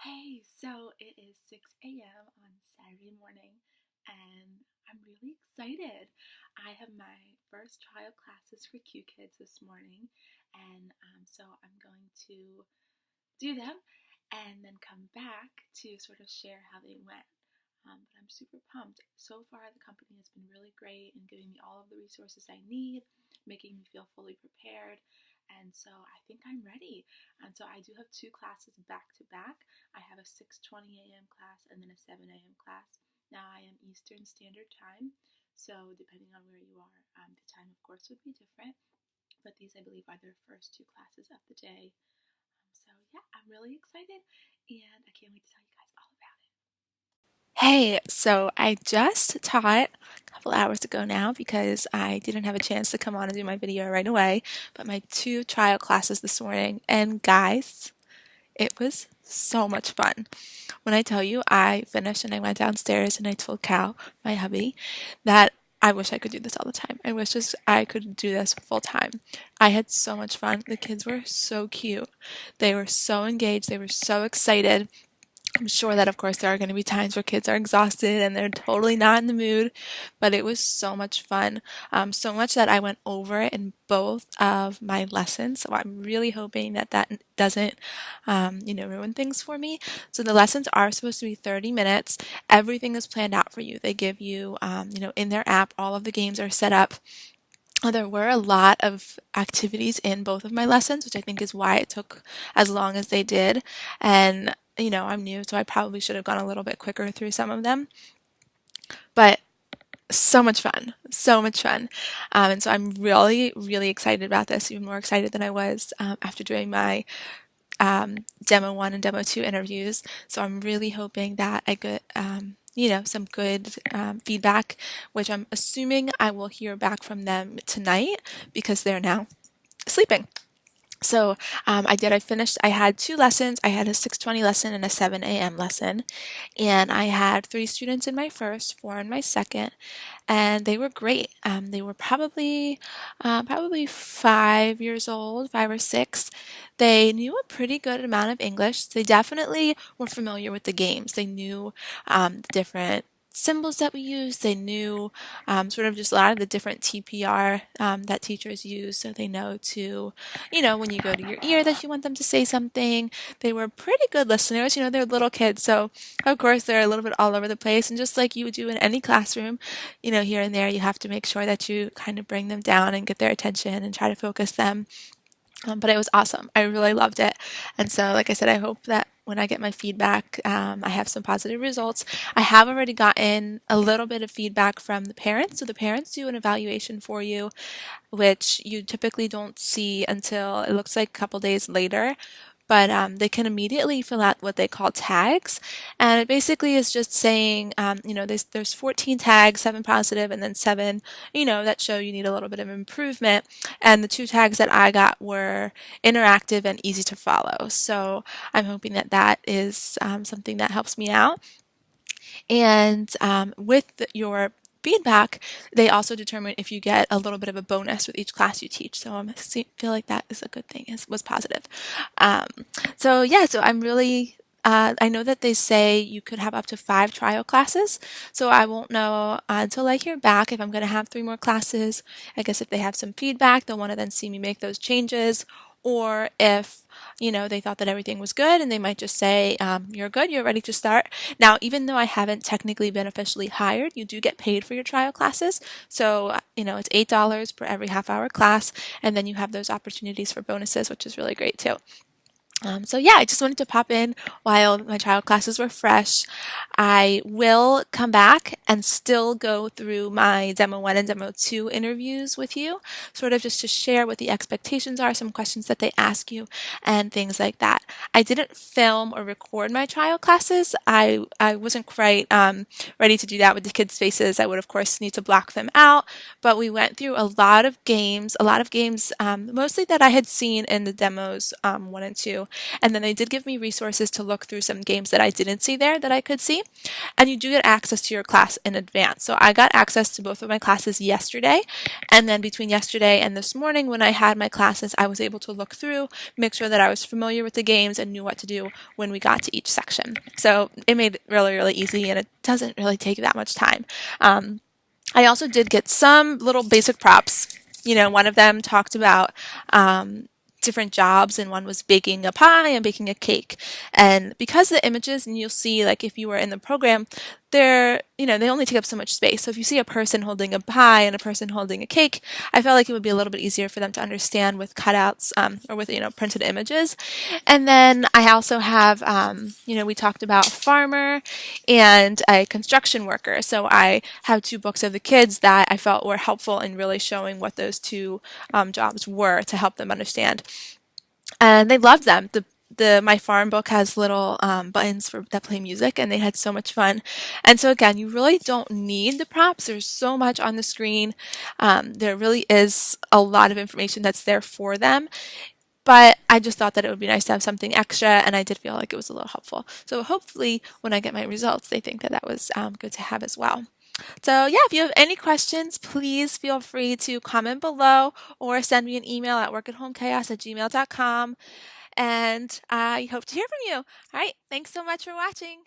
Hey, so it is 6 a.m. on Saturday morning, and I'm really excited. I have my first trial classes for Qkids this morning, and so I'm going to do them and then come back to sort of share how they went. But I'm super pumped. So far, the company has been really great in giving me all of the resources I need, making me feel fully prepared. And so I think I'm ready. And so I do have two classes back to back. I have a 6:20 a.m. class and then a 7 a.m. class. Now I am Eastern Standard Time, so depending on where you are, the time of course would be different. But these I believe are their first two classes of the day. So yeah, I'm really excited, and I can't wait to tell you guys all about it. Hey, so I just taught a couple hours ago now because I didn't have a chance to come on and do my video right away, but my two trial classes this morning, and guys, it was so much fun. When I tell you I finished and I went downstairs and I told Cal, my hubby, that I wish I could do this all the time. I wish I could do this full time. I had so much fun. The kids were so cute. They were so engaged. They were so excited. I'm sure that, of course, there are going to be times where kids are exhausted and they're totally not in the mood, but it was so much fun. So much that I went over it in both of my lessons. So I'm really hoping that that doesn't, ruin things for me. So the lessons are supposed to be 30 minutes. Everything is planned out for you. They give you, in their app, all of the games are set up. There were a lot of activities in both of my lessons, which I think is why it took as long as they did. And, I'm new, so I probably should have gone a little bit quicker through some of them. But so much fun, so much fun. And so I'm really, really excited about this, even more excited than I was after doing my demo one and demo two interviews. So I'm really hoping that I get, some good feedback, which I'm assuming I will hear back from them tonight because they're now sleeping. So I finished. I had two lessons. I had a 6:20 lesson and a 7 a.m. lesson, and I had three students in my first, four in my second, and they were great. They were probably 5 years old, 5 or 6. They knew a pretty good amount of English. They definitely were familiar with the games. They knew the different symbols that we use. They knew sort of just a lot of the different TPR that teachers use. So they know to, when you go to your ear that you want them to say something. They were pretty good listeners. They're little kids. So, of course, they're a little bit all over the place. And just like you would do in any classroom, here and there, you have to make sure that you kind of bring them down and get their attention and try to focus them. But it was awesome. I really loved it. And so, like I said, I hope that when I get my feedback, I have some positive results. I have already gotten a little bit of feedback from the parents. So the parents do an evaluation for you, which you typically don't see until it looks like a couple days later. But they can immediately fill out what they call tags, and it basically is just saying, there's 14 tags, 7 positive, and then 7, that show you need a little bit of improvement. And the two tags that I got were interactive and easy to follow. So I'm hoping that that is something that helps me out. And with your feedback, they also determine if you get a little bit of a bonus with each class you teach. So I feel like that is a good thing. It was positive. Um, so I'm really. I know that they say you could have up to 5 trial classes, so I won't know until I hear back if I'm going to have 3 more classes. I guess if they have some feedback, they'll want to then see me make those changes, or if they thought that everything was good and they might just say, you're good, you're ready to start. Now, even though I haven't technically been officially hired, you do get paid for your trial classes. So, it's $8 per every half-hour class, and then you have those opportunities for bonuses, which is really great too. So yeah, I just wanted to pop in while my trial classes were fresh. I will come back and still go through my demo 1 and demo 2 interviews with you, sort of just to share what the expectations are, some questions that they ask you, and things like that. I didn't film or record my trial classes. I wasn't quite ready to do that with the kids' faces. I would, of course, need to block them out, but we went through a lot of games, mostly that I had seen in the demos 1 and 2. And then they did give me resources to look through some games that I didn't see there that I could see. And you do get access to your class in advance. So I got access to both of my classes yesterday. And then between yesterday and this morning, when I had my classes, I was able to look through, make sure that I was familiar with the games and knew what to do when we got to each section. So it made it really, really easy, and it doesn't really take that much time. I also did get some little basic props. One of them talked about different jobs, and one was baking a pie and baking a cake. And because the images, and you'll see, like, if you were in the program, they only take up so much space. So if you see a person holding a pie and a person holding a cake, I felt like it would be a little bit easier for them to understand with cutouts, or with printed images. And then I also have, we talked about farmer and a construction worker. So I have two books of the kids that I felt were helpful in really showing what those two jobs were to help them understand. And they loved them. The My Farm book has little buttons that play music, and they had so much fun. And so again, you really don't need the props. There's so much on the screen. There really is a lot of information that's there for them. But I just thought that it would be nice to have something extra, and I did feel like it was a little helpful. So hopefully, when I get my results, they think that that was good to have as well. So yeah, if you have any questions, please feel free to comment below or send me an email at workathomekaos@gmail.com. And I hope to hear from you. All right, thanks so much for watching.